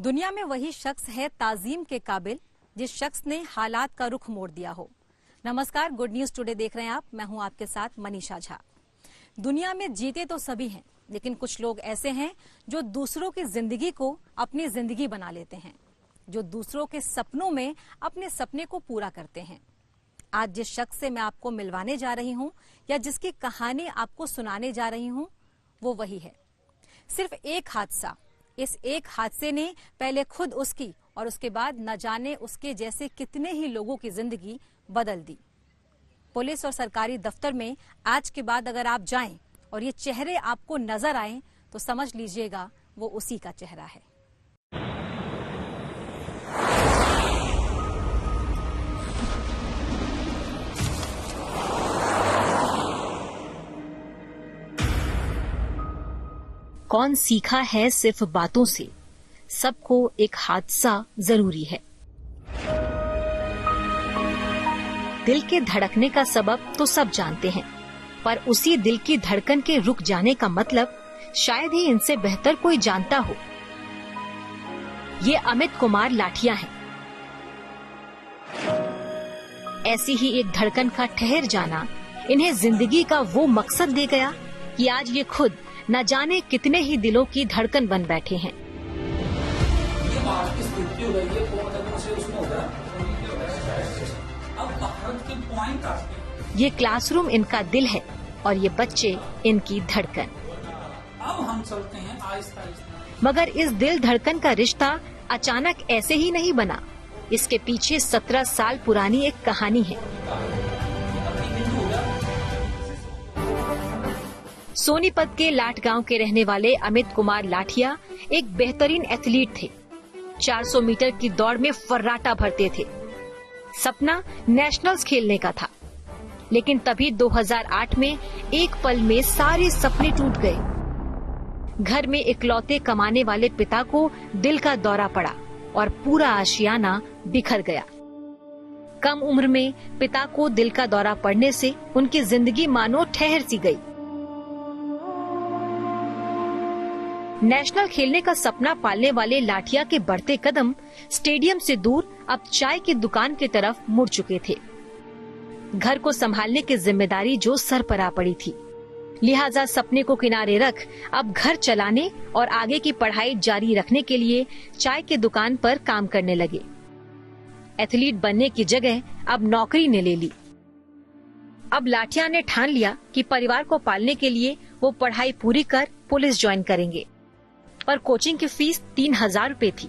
दुनिया में वही शख्स है ताजीम के काबिल जिस शख्स ने हालात का रुख मोड़ दिया हो। नमस्कार, गुड न्यूज टुडे देख रहे हैं आप। मैं हूं आपके साथ मनीषा झा। दुनिया में जीते तो सभी हैं, लेकिन कुछ लोग ऐसे हैं जो दूसरों की जिंदगी को अपनी जिंदगी बना लेते हैं, जो दूसरों के सपनों में अपने सपने को पूरा करते हैं। आज जिस शख्स से मैं आपको मिलवाने जा रही हूं या जिसकी कहानी आपको सुनाने जा रही हूं, वो वही है। सिर्फ एक हादसा, इस एक हादसे ने पहले खुद उसकी और उसके बाद न जाने उसके जैसे कितने ही लोगों की जिंदगी बदल दी। पुलिस और सरकारी दफ्तर में आज के बाद अगर आप जाएं और ये चेहरे आपको नजर आएं तो समझ लीजिएगा वो उसी का चेहरा है। कौन सीखा है सिर्फ बातों से, सबको एक हादसा जरूरी है। दिल के धड़कने का सबब तो सब जानते हैं, पर उसी दिल की धड़कन के रुक जाने का मतलब शायद ही इनसे बेहतर कोई जानता हो। ये अमित कुमार लाठिया हैं। ऐसी ही एक धड़कन का ठहर जाना इन्हें जिंदगी का वो मकसद दे गया कि आज ये खुद न जाने कितने ही दिलों की धड़कन बन बैठे हैं। ये क्लासरूम इनका दिल है और ये बच्चे इनकी धड़कन। अब हम चलते हैं आहिस्ता आहिस्ता। मगर इस दिल धड़कन का रिश्ता अचानक ऐसे ही नहीं बना। इसके पीछे 17 साल पुरानी एक कहानी है। सोनीपत के लाट गांव के रहने वाले अमित कुमार लाठिया एक बेहतरीन एथलीट थे। 400 मीटर की दौड़ में फर्राटा भरते थे। सपना नेशनल्स खेलने का था, लेकिन तभी 2008 में एक पल में सारे सपने टूट गए। घर में इकलौते कमाने वाले पिता को दिल का दौरा पड़ा और पूरा आशियाना बिखर गया। कम उम्र में पिता को दिल का दौरा पड़ने से उनकी जिंदगी मानो ठहर सी गई। नेशनल खेलने का सपना पालने वाले लाठिया के बढ़ते कदम स्टेडियम से दूर अब चाय की दुकान की तरफ मुड़ चुके थे। घर को संभालने की जिम्मेदारी जो सर पर आ पड़ी थी, लिहाजा सपने को किनारे रख अब घर चलाने और आगे की पढ़ाई जारी रखने के लिए चाय की दुकान पर काम करने लगे। एथलीट बनने की जगह अब नौकरी ने ले ली। अब लाठिया ने ठान लिया कि परिवार को पालने के लिए वो पढ़ाई पूरी कर पुलिस ज्वाइन करेंगे, पर कोचिंग की फीस 3000 रुपए थी।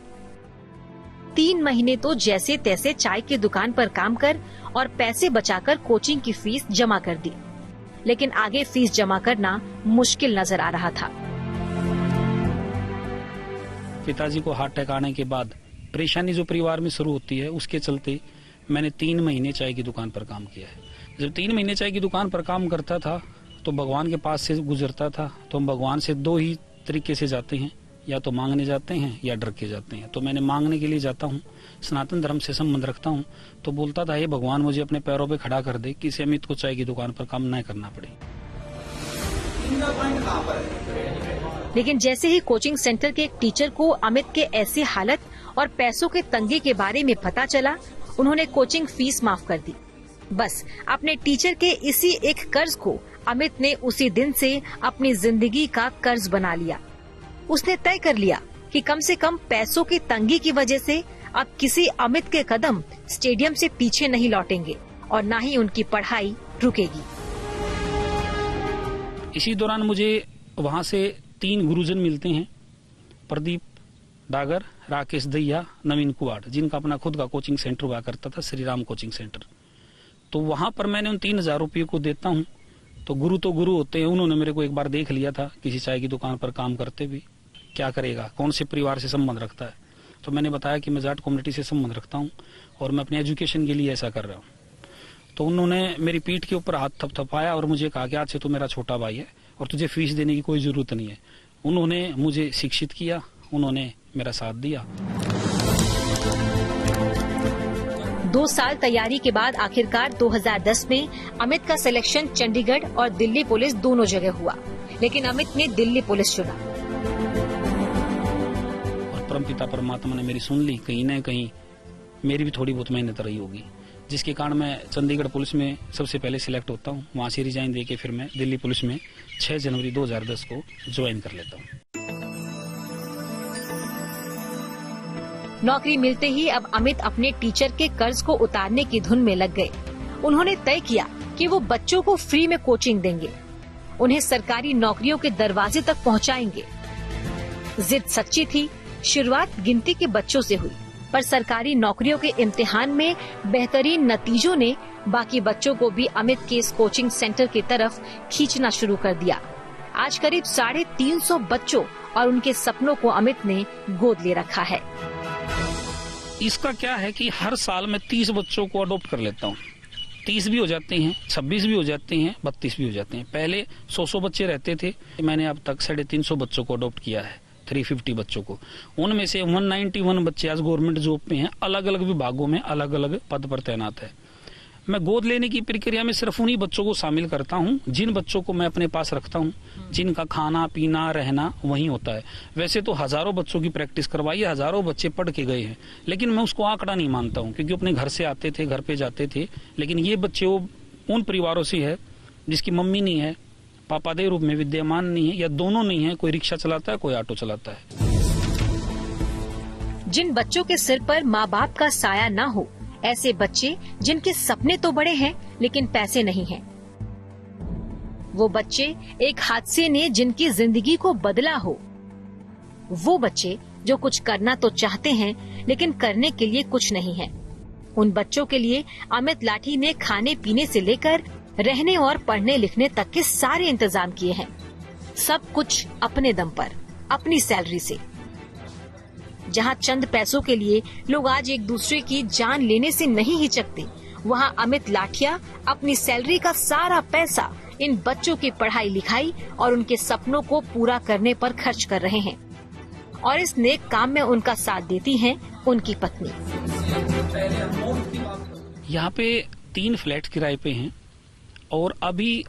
3 महीने तो जैसे तैसे चाय की दुकान पर काम कर और पैसे बचाकर कोचिंग की फीस जमा कर दी, लेकिन आगे फीस जमा करना मुश्किल नजर आ रहा था। पिताजी को हार्ट अटैक आने के बाद परेशानी जो परिवार में शुरू होती है, उसके चलते मैंने 3 महीने चाय की दुकान पर काम किया है। जब 3 महीने चाय की दुकान पर काम करता था तो भगवान के पास से गुजरता था। तो हम भगवान से 2 ही तरीके से जाते हैं, या तो मांगने जाते हैं या डर के जाते हैं। तो मैंने मांगने के लिए जाता हूँ, सनातन धर्म से संबंध रखता हूँ, तो बोलता था, हे भगवान मुझे अपने पैरों पे खड़ा कर दे, किसी अमित को चाय की दुकान पर काम न करना पड़े। लेकिन जैसे ही कोचिंग सेंटर के एक टीचर को अमित के ऐसी हालत और पैसों के तंगी के बारे में पता चला, उन्होंने कोचिंग फीस माफ कर दी। बस अपने टीचर के इसी एक कर्ज को अमित ने उसी दिन से अपनी जिंदगी का कर्ज बना लिया। उसने तय कर लिया कि कम से कम पैसों की तंगी की वजह से अब किसी अमित के कदम स्टेडियम से पीछे नहीं लौटेंगे और न ही उनकी पढ़ाई रुकेगी। इसी दौरान मुझे वहाँ से 3 गुरुजन मिलते हैं, प्रदीप डागर, राकेश दैया, नवीन कुवाड़, जिनका अपना खुद का कोचिंग सेंटर हुआ करता था, श्री राम कोचिंग सेंटर। तो वहाँ पर मैंने उन 3000 रुपये को देता हूँ। तो गुरु होते हैं, उन्होंने मेरे को एक बार देख लिया था किसी चाय की दुकान पर काम करते भी। क्या करेगा, कौन से परिवार से संबंध रखता है, तो मैंने बताया कि मैं जाट कम्युनिटी से संबंध रखता हूँ और मैं अपने एजुकेशन के लिए ऐसा कर रहा हूँ। तो उन्होंने मेरी पीठ के ऊपर हाथ थपथपाया और मुझे कहा कि आज से तू मेरा छोटा भाई है और तुझे फीस देने की कोई जरूरत नहीं है। उन्होंने मुझे शिक्षित किया, उन्होंने मेरा साथ दिया। 2 साल तैयारी के बाद आखिरकार 2010 में अमित का सिलेक्शन चंडीगढ़ और दिल्ली पुलिस दोनों जगह हुआ, लेकिन अमित ने दिल्ली पुलिस चुना। परमपिता परमात्मा ने मेरी सुन ली, कहीं न कहीं मेरी भी थोड़ी बहुत मेहनत रही होगी, जिसके कारण मैं चंडीगढ़ पुलिस में सबसे पहले सिलेक्ट होता हूँ। वहां से रिजाइन देके फिर मैं दिल्ली पुलिस में 6 जनवरी 2010 को ज्वाइन कर लेता हूँ। नौकरी मिलते ही अब अमित अपने टीचर के कर्ज को उतारने की धुन में लग गए। उन्होंने तय किया कि वो बच्चों को फ्री में कोचिंग देंगे, उन्हें सरकारी नौकरियों के दरवाजे तक पहुंचाएंगे। जिद सच्ची थी। शुरुआत गिनती के बच्चों से हुई, पर सरकारी नौकरियों के इम्तिहान में बेहतरीन नतीजों ने बाकी बच्चों को भी अमित के इस कोचिंग सेंटर की तरफ खींचना शुरू कर दिया। आज करीब 350 बच्चों और उनके सपनों को अमित ने गोद ले रखा है। इसका क्या है कि हर साल मैं 30 बच्चों को अडॉप्ट कर लेता हूँ। 30 भी हो जाते हैं, 26 भी हो जाते हैं, 32 भी हो जाते हैं। पहले 100 बच्चे रहते थे, मैंने अब तक 350 बच्चों को अडॉप्ट किया है, 350 बच्चों को। उनमें से 191 बच्चे आज गवर्नमेंट जॉब पे हैं, अलग अलग विभागों में अलग अलग पद पर तैनात है। मैं गोद लेने की प्रक्रिया में सिर्फ उन्हीं बच्चों को शामिल करता हूं जिन बच्चों को मैं अपने पास रखता हूं, जिनका खाना पीना रहना वहीं होता है। वैसे तो हजारों बच्चों की प्रैक्टिस करवाई है, हजारों बच्चे पढ़ के गए हैं, लेकिन मैं उसको आंकड़ा नहीं मानता हूं, क्योंकि अपने घर से आते थे, घर पे जाते थे। लेकिन ये बच्चे वो उन परिवारों से है जिसकी मम्मी नहीं है, पापा दे रूप में विद्यमान नहीं है, या दोनों नहीं है, कोई रिक्शा चलाता है, कोई ऑटो चलाता है। जिन बच्चों के सिर पर माँ बाप का साया ना हो, ऐसे बच्चे जिनके सपने तो बड़े हैं लेकिन पैसे नहीं हैं। वो बच्चे एक हादसे ने जिनकी जिंदगी को बदला हो। वो बच्चे जो कुछ करना तो चाहते हैं लेकिन करने के लिए कुछ नहीं है। उन बच्चों के लिए अमित लाठी ने खाने पीने से लेकर रहने और पढ़ने लिखने तक के सारे इंतजाम किए हैं। सब कुछ अपने दम पर, अपनी सैलरी से। जहां चंद पैसों के लिए लोग आज एक दूसरे की जान लेने से नहीं हिचकते, वहां अमित लाठिया अपनी सैलरी का सारा पैसा इन बच्चों की पढ़ाई लिखाई और उनके सपनों को पूरा करने पर खर्च कर रहे हैं। और इस नेक काम में उनका साथ देती हैं उनकी पत्नी। यहाँ पे 3 फ्लैट किराए पे हैं, और अभी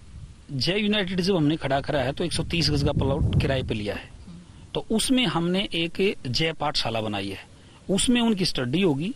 जय यूनाइटेड जब हमने खड़ा करा है तो 130 गज का प्लॉट किराए पे लिया है। तो उसमें हमने एक जय पाठशाला बनाई है, उसमें उनकी स्टडी होगी।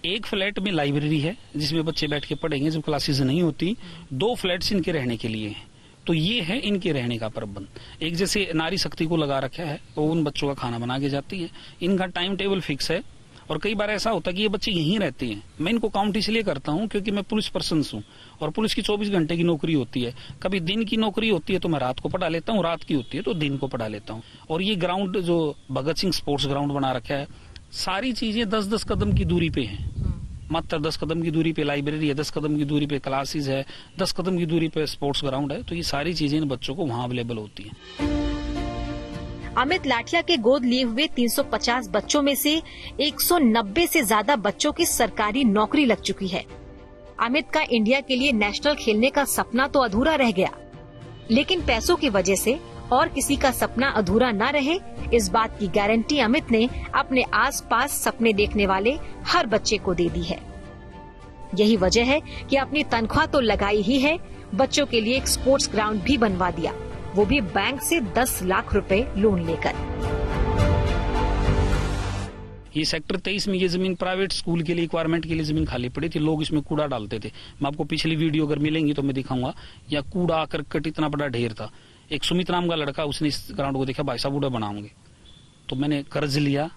एक फ्लैट में लाइब्रेरी है जिसमें बच्चे बैठ के पढ़ेंगे जब क्लासेस नहीं होती। 2 फ्लैट्स इनके रहने के लिए हैं। तो ये है इनके रहने का प्रबंध। एक जैसे नारी शक्ति को लगा रखा है, वो उन बच्चों का खाना बना के जाती है। इनका टाइम टेबल फिक्स है, और कई बार ऐसा होता है कि ये बच्चे यहीं रहते हैं। मैं इनको काउंट इसलिए करता हूँ क्योंकि मैं पुलिस पर्सन हूँ, और पुलिस की 24 घंटे की नौकरी होती है। कभी दिन की नौकरी होती है तो मैं रात को पढ़ा लेता हूँ, रात की होती है तो दिन को पढ़ा लेता हूँ। और ये ग्राउंड जो भगत सिंह स्पोर्ट्स ग्राउंड बना रखा है, सारी चीजें 10-10 कदम की दूरी पे हैं। मात्र 10 कदम की दूरी पे लाइब्रेरी है, 10 कदम की दूरी पे क्लासेस है, 10 कदम की दूरी पे स्पोर्ट्स ग्राउंड है। तो ये सारी चीजें इन बच्चों को वहाँ अवेलेबल होती है। अमित लाठिया के गोद लिए हुए 350 बच्चों में से 190 से ज्यादा बच्चों की सरकारी नौकरी लग चुकी है। अमित का इंडिया के लिए नेशनल खेलने का सपना तो अधूरा रह गया, लेकिन पैसों की वजह से और किसी का सपना अधूरा न रहे, इस बात की गारंटी अमित ने अपने आसपास सपने देखने वाले हर बच्चे को दे दी है। यही वजह है कि अपनी तनख्वाह तो लगाई ही है, बच्चों के लिए एक स्पोर्ट्स ग्राउंड भी बनवा दिया, वो भी बैंक से 10 लाख रुपए लोन लेकर। ये सेक्टर 23 में ये जमीन प्राइवेट स्कूल के लिए रिक्वायरमेंट के लिए जमीन खाली पड़ी थी। लोग इसमें कूड़ा डालते थे। मैं आपको पिछली वीडियो अगर मिलेंगी तो मैं दिखाऊंगा। या कूड़ा करकट इतना बड़ा ढेर था। एक सुमित नाम का लड़का, उसने इस ग्राउंड को देखा, भाई साहब बूढ़ा बनाऊंगे। तो मैंने कर्ज लिया,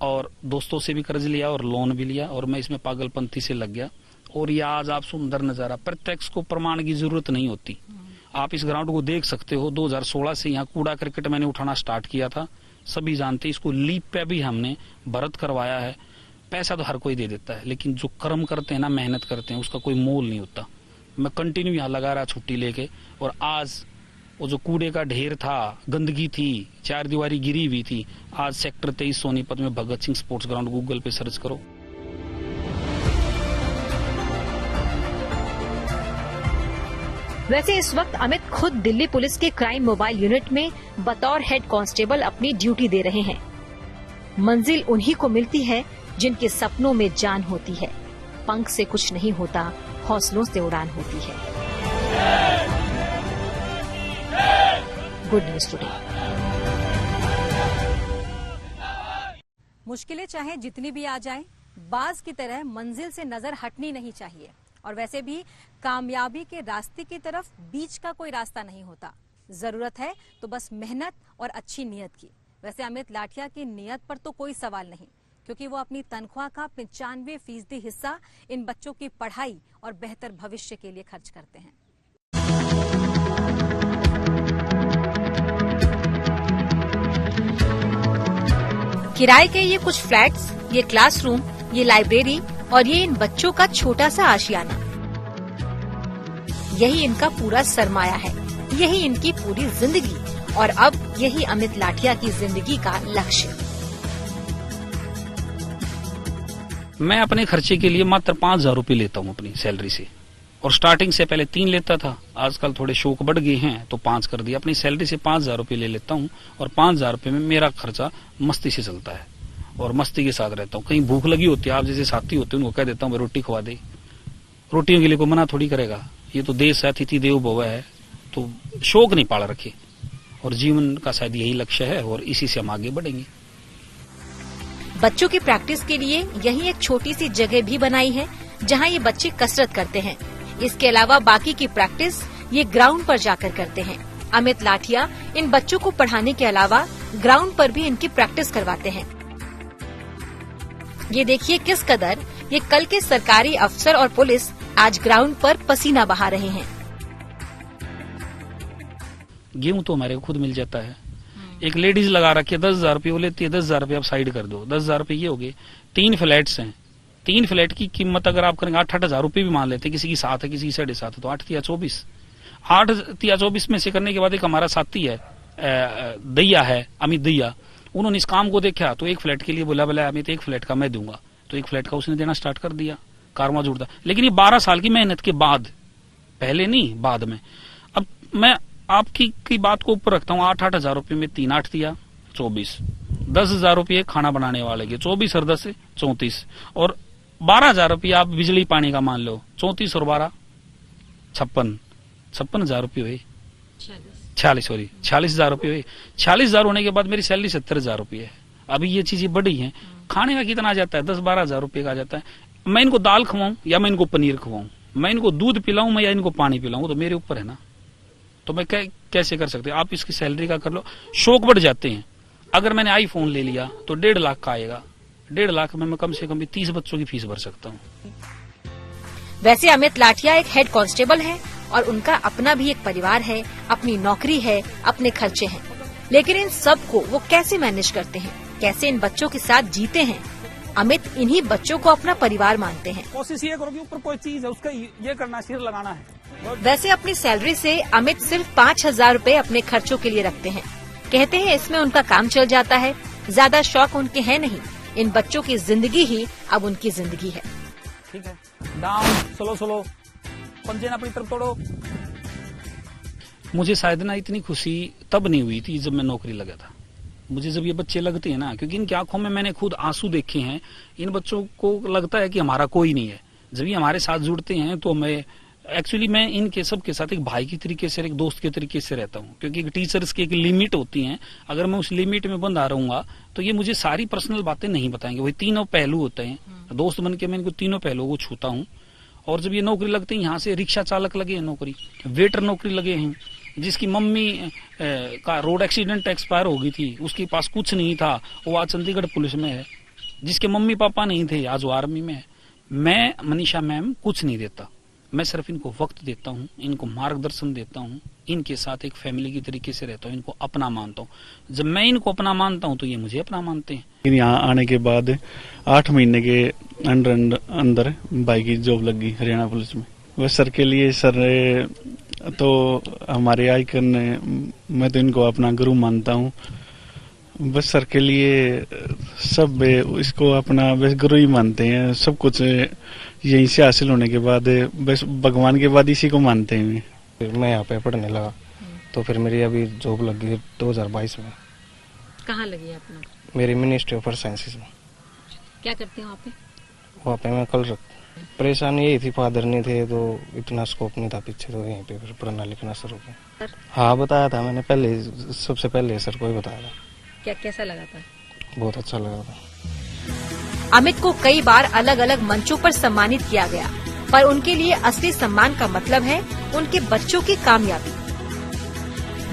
और दोस्तों से भी कर्ज लिया और लोन भी लिया, और मैं इसमें पागलपंथी से लग गया। और ये आज आप सुंदर नजारा, प्रत्यक्ष को प्रमाण की जरूरत नहीं होती। आप इस ग्राउंड को देख सकते हो। 2016 से यहाँ कूड़ा करकट मैंने उठाना स्टार्ट किया था, सभी जानते। इसको लीप पे भी हमने भरत करवाया है। पैसा तो हर कोई दे देता है, लेकिन जो कर्म करते हैं ना, मेहनत करते हैं, उसका कोई मोल नहीं होता। मैं कंटिन्यू यहाँ लगा रहा छुट्टी लेके, और आज वो जो कूड़े का ढेर था, गंदगी थी, 4 दीवारी गिरी हुई थी, आज सेक्टर 23 सोनीपत में Bhagat Singh sports ground Google पे सर्च करो। वैसे इस वक्त अमित खुद दिल्ली पुलिस के क्राइम मोबाइल यूनिट में बतौर हेड कांस्टेबल अपनी ड्यूटी दे रहे हैं। मंजिल उन्हीं को मिलती है जिनके सपनों में जान होती है। पंख से कुछ नहीं होता, हौसलों से उड़ान होती है। Good news today. मुश्किलें चाहे जितनी भी आ जाएं, बाज की तरह मंजिल से नजर हटनी नहीं चाहिए। और वैसे भी कामयाबी के रास्ते की तरफ बीच का कोई रास्ता नहीं होता। जरूरत है तो बस मेहनत और अच्छी नीयत की। वैसे अमित लाठिया की नीयत पर तो कोई सवाल नहीं, क्योंकि वो अपनी तनख्वाह का 95% हिस्सा इन बच्चों की पढ़ाई और बेहतर भविष्य के लिए खर्च करते हैं। किराए के ये कुछ फ्लैट्स, ये क्लासरूम, ये लाइब्रेरी और ये इन बच्चों का छोटा सा आशियाना, यही इनका पूरा सरमाया है, यही इनकी पूरी जिंदगी। और अब यही अमित लाठिया की जिंदगी का लक्ष्य। मैं अपने खर्चे के लिए मात्र 5,000 रुपये लेता हूँ अपनी सैलरी से, और स्टार्टिंग से पहले 3 लेता था। आजकल थोड़े शौक बढ़ गए हैं तो 5 कर दिया। अपनी सैलरी से 5,000 रुपये ले लेता हूँ और 5,000 रुपये में मेरा खर्चा मस्ती से चलता है और मस्ती के साथ रहता हूँ। कहीं भूख लगी होती है, आप जैसे साथी होते हैं उनको कह देता हूँ रोटी खवा दे। रोटियों के लिए कोई मना थोड़ी करेगा, ये तो देश है, अतिथि देवो भव है। तो शौक नहीं पाल रखे और जीवन का शायद यही लक्ष्य है और इसी से हम आगे बढ़ेंगे। बच्चों की प्रैक्टिस के लिए यही एक छोटी सी जगह भी बनाई है जहां ये बच्चे कसरत करते हैं। इसके अलावा बाकी की प्रैक्टिस ये ग्राउंड पर जाकर करते हैं। अमित लाठिया इन बच्चों को पढ़ाने के अलावा ग्राउंड पर भी इनकी प्रैक्टिस करवाते हैं। ये देखिए किस कदर ये कल के सरकारी अफसर और पुलिस आज ग्राउंड पर पसीना बहा रहे हैं। गेहूं तो हमारे को खुद मिल जाता है। एक लेडीज लगा रखी है, 10,000 रुपये वो लेती है। 10,000 रुपये आप साइड कर दो, 10,000 रुपये ये हो गए। 3 फ्लैट्स हैं, 3 फ्लैट की कीमत अगर आप करेंगे 8,000 रुपये भी मान लेते हैं। किसी की 7 है, किसी की 7.5 है, तो 8 या 24। 8 या 24 में से करने के बाद एक हमारा साथी है दैया है, अमित दैया, उन्होंने इस काम को देखा तो एक फ्लैट के लिए बोला अमित 1 फ्लैट का मैं दूंगा, तो 1 फ्लैट का उसने देना स्टार्ट कर दिया। कारवा जुड़ता, लेकिन ये 12 साल की मेहनत के बाद, पहले नहीं बाद में। अब मैं आपकी बात को ऊपर रखता हूँ। 8,000 रुपये में 3 8 दिया 24, 10,000 रुपये खाना बनाने वाले के 24 और 10 34, और 12,000 रुपये आप बिजली पानी का मान लो। 34 और 12 56,000 रुपये हुए। 46,000 रुपये हुए। 46,000 होने के बाद मेरी सैलरी 70,000 रुपये है। अभी ये चीजें बढ़ी हैं। खाने का कितना आ जाता है? 10-12,000 रुपये का आ जाता है। मैं इनको दाल खवाऊं या मैं इनको पनीर खवाऊं, मैं इनको दूध पिलाऊं मैं या इनको पानी पिलाऊं, तो मेरे ऊपर है ना। तो मैं कैसे कर सकते? आप इसकी सैलरी का कर लो। शौक बढ़ जाते हैं। अगर मैंने आईफोन ले लिया तो 1.5 लाख का आएगा। 1.5 लाख में मैं कम से कम भी 30 बच्चों की फीस भर सकता हूँ। वैसे अमित लाठिया एक हेड कांस्टेबल है और उनका अपना भी एक परिवार है, अपनी नौकरी है, अपने खर्चे हैं। लेकिन इन सब को वो कैसे मैनेज करते हैं, कैसे इन बच्चों के साथ जीते हैं? अमित इन्हीं बच्चों को अपना परिवार मानते हैं। कोशिश ये करो कि ऊपर कोई चीज है उसका ये करना, सिर लगाना है। वैसे अपनी सैलरी से अमित सिर्फ 5,000 रुपए अपने खर्चों के लिए रखते हैं। कहते हैं इसमें उनका काम चल जाता है। ज्यादा शौक उनके हैं नहीं। इन बच्चों की जिंदगी ही अब उनकी जिंदगी है। ठीक है, डाउन, स्लो पंजे ना अपनी तरफ तोड़ो। मुझे शायद ना इतनी खुशी तब नहीं हुई थी जब मैं नौकरी लगा था। मुझे जब ये बच्चे लगते हैं ना, क्योंकि इनकी आंखों में मैंने खुद आंसू देखे हैं। इन बच्चों को लगता है कि हमारा कोई नहीं है। जब ये हमारे साथ जुड़ते हैं तो मैं इनके सबके साथ एक भाई की तरीके से, एक दोस्त के तरीके से रहता हूँ। क्योंकि टीचर्स की एक लिमिट होती है। अगर मैं उस लिमिट में बंधा रहूंगा तो ये मुझे सारी पर्सनल बातें नहीं बताएंगे। वही तीनों पहलू होते हैं। दोस्त बन के मैं इनको तीनों पहलुओं को छूता हूँ। और जब ये नौकरी लगती है, यहाँ से रिक्शा चालक लगे हैं नौकरी, वेटर नौकरी लगे हैं, जिसकी मम्मी का रोड एक्सीडेंट एक्सपायर हो गई थी, उसके पास कुछ नहीं था, वो आज चंडीगढ़ पुलिस में है। जिसके मम्मी पापा नहीं थे, आज वो आर्मी में है। मैं मनीषा मैम कुछ नहीं देता, मैं सिर्फ इनको वक्त देता हूँ, इनको मार्गदर्शन देता हूँ, इनके साथ एक फैमिली की तरीके से रहता हूँ, इनको अपना मानता हूँ। जब मैं इनको अपना मानता हूँ तो ये मुझे अपना मानते हैं। यहाँ आने के बाद 8 महीने के अंदर भाई की जॉब लगी हरियाणा पुलिस में। बस सर के लिए सर तो हमारे आइकन, मैं तो इनको अपना गुरु मानता हूँ। बस सर के लिए सब इसको अपना बस गुरु ही मानते हैं। सब कुछ यहीं से हासिल होने के बाद बस भगवान के बाद इसी को मानते हैं। फिर मैं यहाँ पे पढ़ने लगा तो फिर मेरी अभी जॉब लगी 2022 में। कहाँ लगी आपने? मेरी मिनिस्ट्री ऑफ साइंसेज में। क्या करते हो आप? वहाँ पे मैं कल परेशानी यही थी, फादर नहीं थे तो इतना स्कोप नहीं था पीछे, तो यहीं पे फिर पढ़ना लिखना शुरू किया। हाँ बताया था मैंने पहले, सबसे पहले सर को ही बताया था। कैसा लगा था? बहुत अच्छा लगा था। अमित को कई बार अलग अलग मंचों पर सम्मानित किया गया, पर उनके लिए असली सम्मान का मतलब है उनके बच्चों की कामयाबी।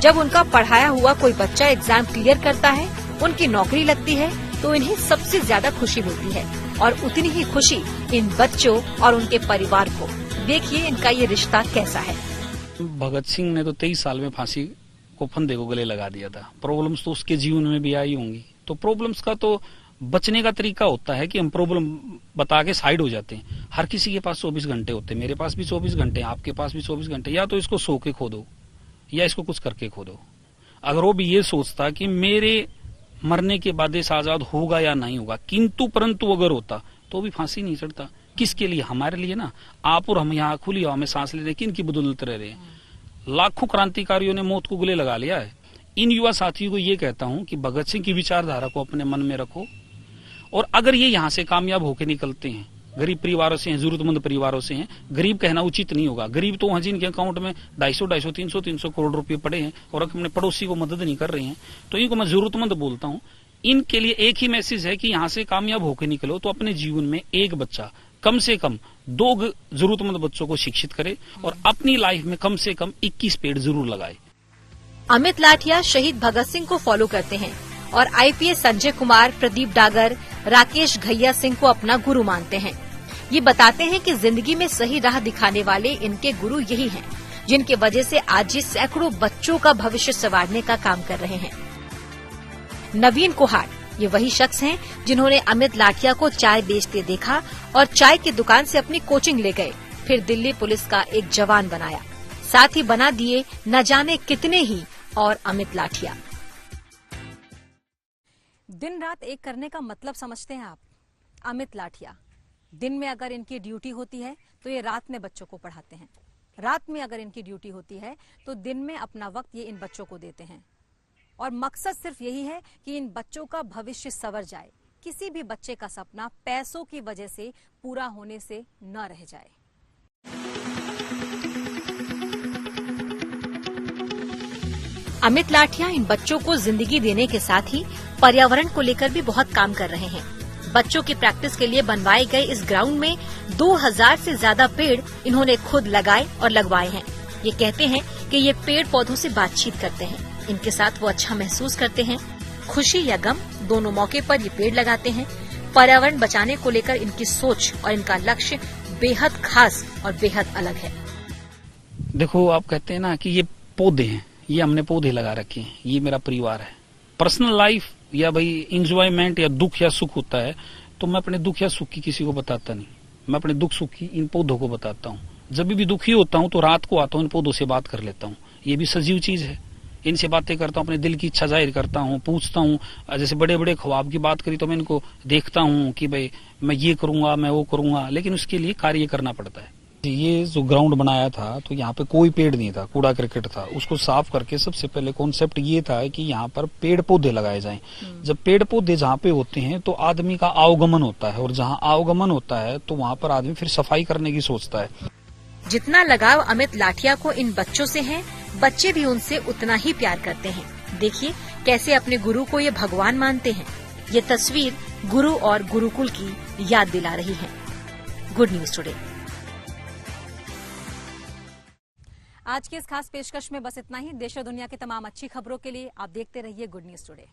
जब उनका पढ़ाया हुआ कोई बच्चा एग्जाम क्लियर करता है, उनकी नौकरी लगती है, तो इन्हें सबसे ज्यादा खुशी मिलती है और उतनी ही खुशी इन बच्चों और उनके परिवार को। देखिए इनका ये रिश्ता कैसा है। भगत सिंह ने तो 23 साल में फांसी को फंदे को गले लगा दिया था। प्रॉब्लम्स तो उसके जीवन में भी आई होंगी। तो प्रॉब्लम्स का तो बचने का तरीका होता है कि हम प्रॉब्लम बता के साइड हो जाते हैं। हर किसी के पास 24 घंटे होते हैं, मेरे पास भी 24 घंटे, आपके पास भी 24 घंटे। या तो इसको सो के खो दो या इसको कुछ करके खो दो। अगर वो भी ये सोचता कि मेरे मरने के बाद देश आजाद होगा या नहीं होगा, किंतु परंतु अगर होता तो भी फांसी नहीं चढ़ता। किसके लिए? हमारे लिए ना। आप और हम यहाँ खुली हवा में सांस ले रहे हैं, किन की बदौलत रह रहे हैं? लाखों क्रांतिकारियों ने मौत को गले लगा लिया है। इन युवा साथियों को ये कहता हूं कि भगत सिंह की विचारधारा को अपने मन में रखो, और अगर ये यहाँ से कामयाब होकर निकलते हैं, गरीब परिवारों से हैं, जरूरतमंद परिवारों से हैं, गरीब कहना उचित नहीं होगा। गरीब तो वहां जिनके अकाउंट में 250, 300 करोड़ रुपए पड़े हैं और अपने पड़ोसी को मदद नहीं कर रहे हैं, तो इनको मैं जरूरतमंद बोलता हूँ। इनके लिए एक ही मैसेज है कि यहाँ से कामयाब होकर निकलो तो अपने जीवन में एक बच्चा, कम से कम 2 जरूरतमंद बच्चों को शिक्षित करे और अपनी लाइफ में कम से कम 21 पेड़ जरूर लगाए। अमित लाठिया शहीद भगत सिंह को फॉलो करते हैं और आईपीएस संजय कुमार, प्रदीप डागर, राकेश घैया सिंह को अपना गुरु मानते हैं। ये बताते हैं कि जिंदगी में सही राह दिखाने वाले इनके गुरु यही हैं, जिनके वजह से आज ये सैकड़ों बच्चों का भविष्य संवारने का काम कर रहे हैं। नवीन कुहाड़ ये वही शख्स हैं जिन्होंने अमित लाठिया को चाय बेचते देखा और चाय की दुकान से अपनी कोचिंग ले गए, फिर दिल्ली पुलिस का एक जवान बनाया, साथ ही बना दिए न जाने कितने ही और अमित लाठिया। दिन रात एक करने का मतलब समझते हैं आप? अमित लाठिया दिन में अगर इनकी ड्यूटी होती है तो ये रात में बच्चों को पढ़ाते हैं, रात में अगर इनकी ड्यूटी होती है तो दिन में अपना वक्त ये इन बच्चों को देते हैं। और मकसद सिर्फ यही है कि इन बच्चों का भविष्य संवर जाए, किसी भी बच्चे का सपना पैसों की वजह से पूरा होने से न रह जाए। अमित लाठिया इन बच्चों को जिंदगी देने के साथ ही पर्यावरण को लेकर भी बहुत काम कर रहे हैं। बच्चों की प्रैक्टिस के लिए बनवाए गए इस ग्राउंड में 2000 से ज्यादा पेड़ इन्होंने खुद लगाए और लगवाए हैं। ये कहते हैं कि ये पेड़ पौधों से बातचीत करते हैं, इनके साथ वो अच्छा महसूस करते हैं। खुशी या गम दोनों मौके पर ये पेड़ लगाते हैं। पर्यावरण बचाने को लेकर इनकी सोच और इनका लक्ष्य बेहद खास और बेहद अलग है। देखो, आप कहते हैं ना कि ये पौधे हैं, ये हमने पौधे लगा रखे हैं, ये मेरा परिवार है। पर्सनल लाइफ या भाई इंजॉयमेंट या दुख या सुख होता है तो मैं अपने दुख या सुख की किसी को बताता नहीं, मैं अपने दुख सुख की इन पौधों को बताता हूँ। जब भी दुखी होता हूँ तो रात को आता हूँ, इन पौधों से बात कर लेता हूँ। ये भी सजीव चीज है, इनसे बातें करता हूँ, अपने दिल की इच्छा जाहिर करता हूँ, पूछता हूँ। जैसे बड़े बड़े ख्वाब की बात करी तो मैं इनको देखता हूँ कि भाई मैं ये करूंगा, मैं वो करूंगा, लेकिन उसके लिए कार्य करना पड़ता है। ये जो ग्राउंड बनाया था तो यहाँ पे कोई पेड़ नहीं था, कूड़ा क्रिकेट था। उसको साफ करके सबसे पहले कॉन्सेप्ट ये था कि यहाँ पर पेड़ पौधे लगाए जाएं। जब पेड़ पौधे जहाँ पे होते हैं तो आदमी का आवागमन होता है, और जहाँ आवागमन होता है तो वहाँ पर आदमी फिर सफाई करने की सोचता है। जितना लगाव अमित लाठिया को इन बच्चों से है, बच्चे भी उनसे उतना ही प्यार करते हैं। देखिए कैसे अपने गुरु को ये भगवान मानते हैं। ये तस्वीर गुरु और गुरुकुल की याद दिला रही है। Good news today. आज के इस खास पेशकश में बस इतना ही। देश और दुनिया की तमाम अच्छी खबरों के लिए आप देखते रहिए गुड न्यूज टुडे।